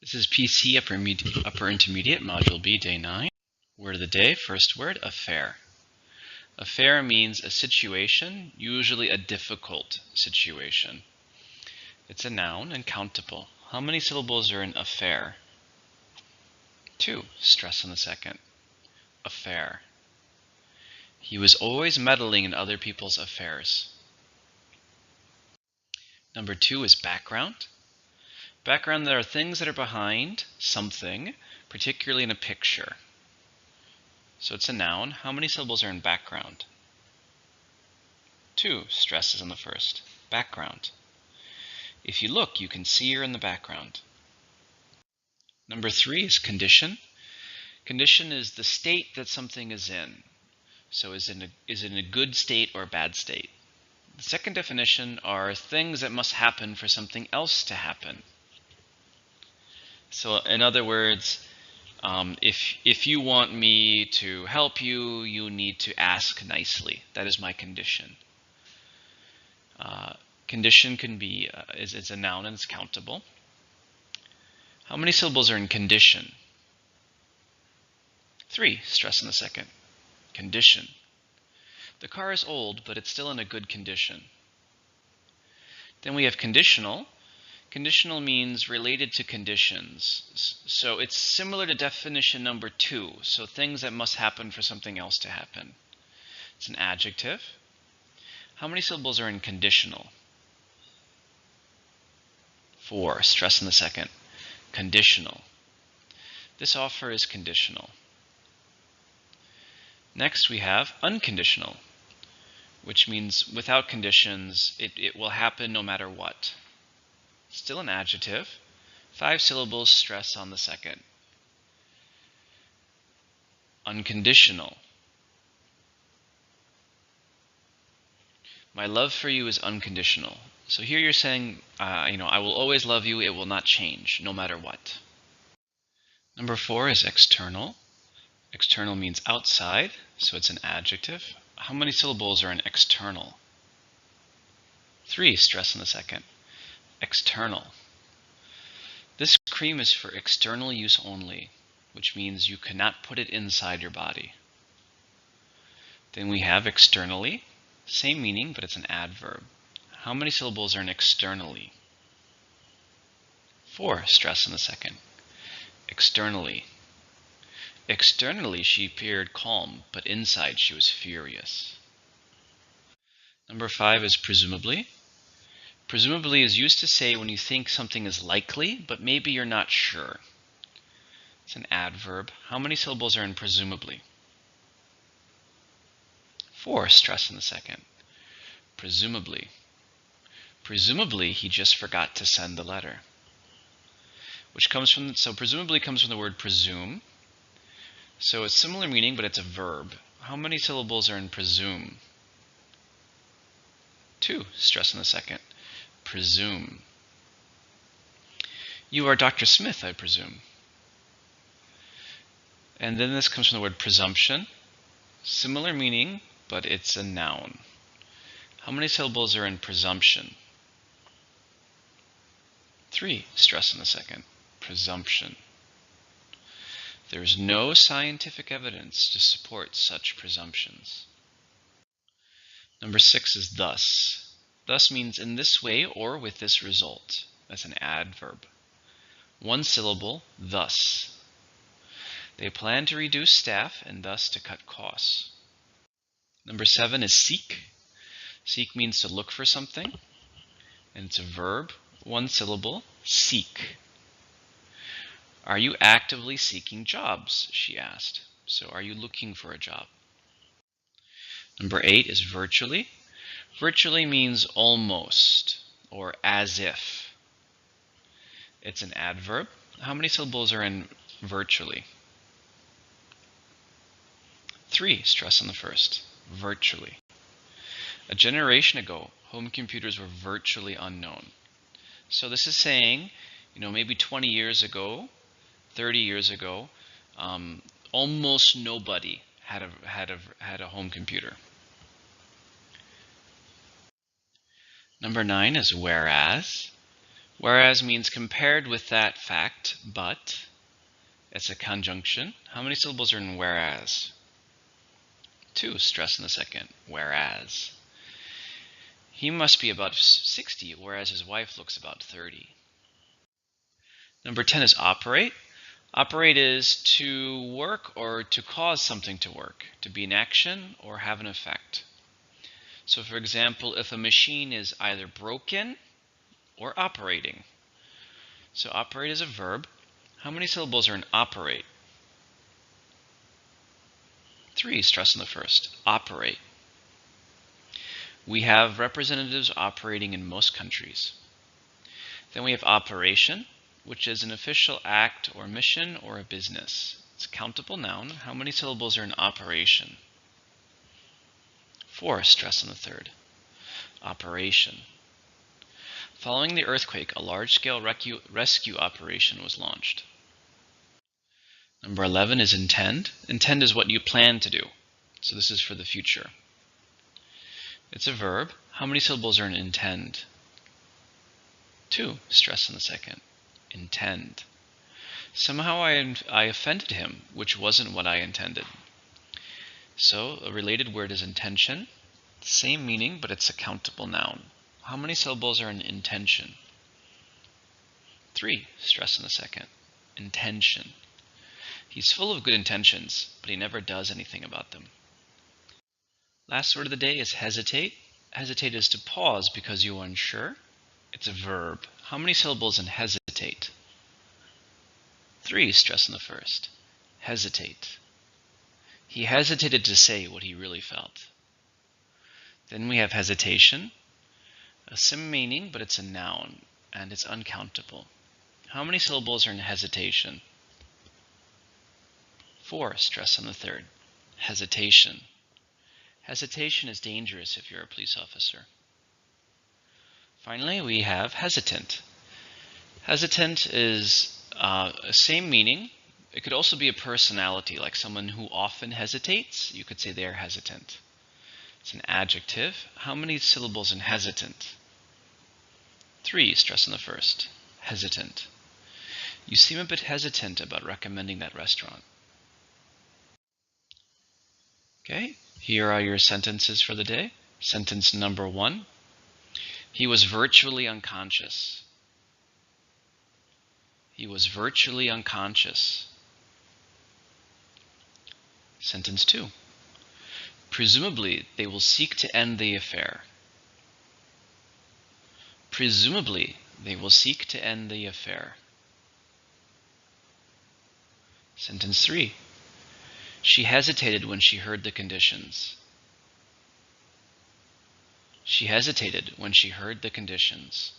This is PC Upper Intermediate, Module B, Day 9. Word of the day, first word, affair. Affair means a situation, usually a difficult situation. It's a noun and countable. How many syllables are in affair? 2. Stress on the second. Affair. He was always meddling in other people's affairs. Number 2 is background. Background, there are things that are behind something, particularly in a picture. So it's a noun. How many syllables are in background? 2. Stress is on the first. Background. If you look, you can see her in the background. Number 3 is condition. Condition is the state that something is in. So is it in a good state or a bad state? The second definition are things that must happen for something else to happen. So in other words, if you want me to help you, you need to ask nicely. That is my condition. Condition can be is a noun and it's countable. How many syllables are in condition? 3. Stress on the second. Condition. The car is old, but it's still in a good condition. Then we have conditional. Conditional means related to conditions. So it's similar to definition number 2. So things that must happen for something else to happen. It's an adjective. How many syllables are in conditional? 4. Stress on the second. Conditional. This offer is conditional. Next we have unconditional, which means without conditions, it will happen no matter what. Still an adjective. 5 syllables, stress on the second. Unconditional. My love for you is unconditional. So here you're saying, I will always love you, it will not change, no matter what. Number 4 is external. External means outside, so it's an adjective. How many syllables are in external? 3. Stress on the second. External. This cream is for external use only, which means you cannot put it inside your body. Then we have externally. Same meaning, but it's an adverb. How many syllables are in externally? 4. Stress on the second. Externally. Externally, she appeared calm, but inside she was furious. Number 5 is presumably. Presumably is used to say when you think something is likely, but maybe you're not sure. It's an adverb. How many syllables are in presumably? 4. Stress on the second. Presumably. Presumably, he just forgot to send the letter. So presumably comes from the word presume. So it's similar meaning, but it's a verb. How many syllables are in presume? 2. Stress on the second. Presume. You are Dr. Smith, I presume. And then this comes from the word presumption. Similar meaning, but it's a noun. How many syllables are in presumption? 3. Stress on the second. Presumption. There is no scientific evidence to support such presumptions. Number 6 is thus. Thus means in this way or with this result. That's an adverb. 1 syllable, thus. They plan to reduce staff and thus to cut costs. Number 7 is seek. Seek means to look for something, and it's a verb. 1 syllable, seek. Are you actively seeking jobs? She asked. So are you looking for a job? Number 8 is virtually. Virtually means almost or as if. It's an adverb. How many syllables are in virtually? 3. Stress on the first. Virtually. A generation ago, home computers were virtually unknown. So this is saying, maybe 20 years ago, 30 years ago, almost nobody had a home computer. Number 9 is whereas. Whereas means compared with that fact, but it's a conjunction. How many syllables are in whereas? 2, stress in the second, whereas. He must be about 60, whereas his wife looks about 30. Number 10 is operate. Operate is to work or to cause something to work, to be in action or have an effect. So for example, if a machine is either broken or operating. So operate is a verb. How many syllables are in operate? 3, stress on the first, operate. We have representatives operating in most countries. Then we have operation, which is an official act or mission or a business. It's a countable noun. How many syllables are in operation? 4, stress on the third, operation. Following the earthquake, a large-scale rescue operation was launched. Number 11 is intend. Intend is what you plan to do. So this is for the future. It's a verb. How many syllables are in intend? 2, stress on the second, intend. Somehow I offended him, which wasn't what I intended. So a related word is intention. Same meaning, but it's a countable noun. How many syllables are in intention? 3, stress on the second, intention. He's full of good intentions, but he never does anything about them. Last word of the day is hesitate. Hesitate is to pause because you are unsure. It's a verb. How many syllables in hesitate? 3, stress on the first, hesitate. He hesitated to say what he really felt. Then we have hesitation. A same meaning, but it's a noun, and it's uncountable. How many syllables are in hesitation? 4, stress on the third, hesitation. Hesitation is dangerous if you're a police officer. Finally, we have hesitant. Hesitant is a same meaning. It could also be a personality, like someone who often hesitates. You could say they're hesitant. It's an adjective. How many syllables in hesitant? 3, stress on the first, hesitant. You seem a bit hesitant about recommending that restaurant. Okay, here are your sentences for the day. Sentence number 1. He was virtually unconscious. He was virtually unconscious. Sentence 2. Presumably, they will seek to end the affair. Presumably, they will seek to end the affair. Sentence 3. She hesitated when she heard the conditions. She hesitated when she heard the conditions.